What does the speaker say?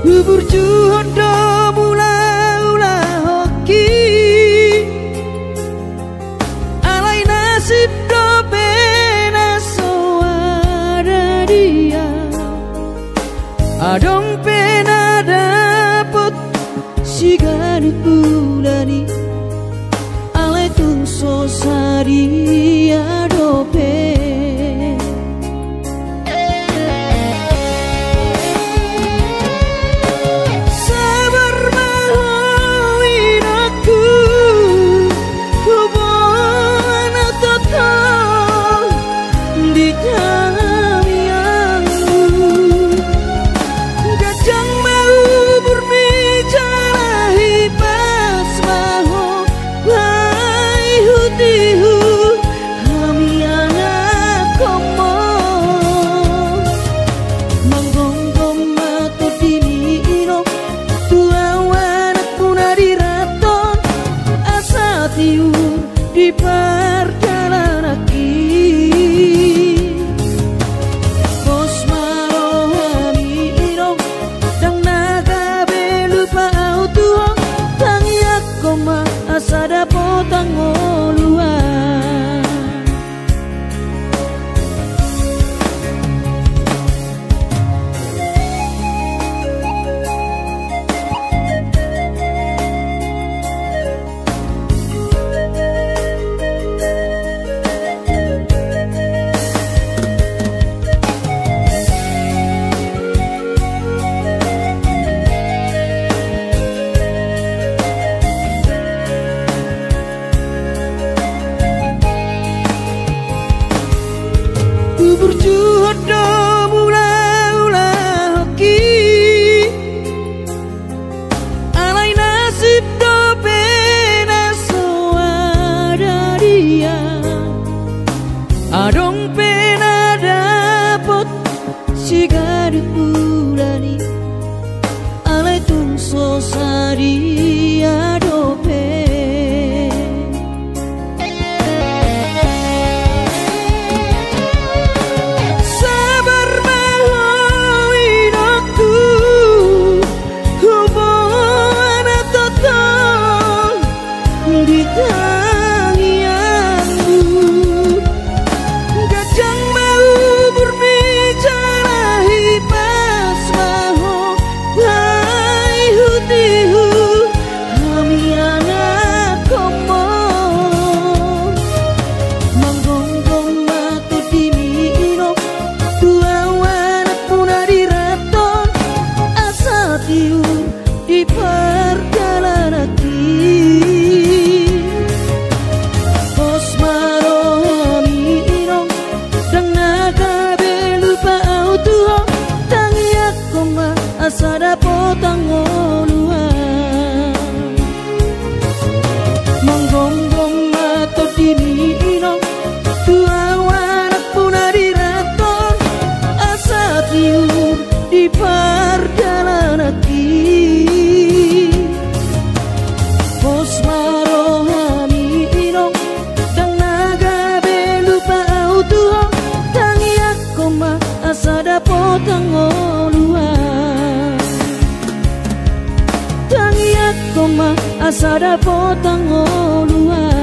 Burju hondo mula-ula hoki alai nasib do pena soara dia adong pena dapet sigari bulani alai tung sosari adope di perjalanan bos marohami irong dang naga belupa autuong tangiak koma asada potang oluan burju hodo mula-ula hoki alai nasib do pena soara dia adong pena dapot sigari bulani alai tung sosari adope di perjalanan bos marohami irong dang naga belupa autuong tangiak koma asada potang oluan manggonggong mato dini irong tua wanak punari raton asa tiur di perjalanan bos marohami irong dang naga belupa autuong tangiak koma asada potang oluan tangiak koma asada potang oluan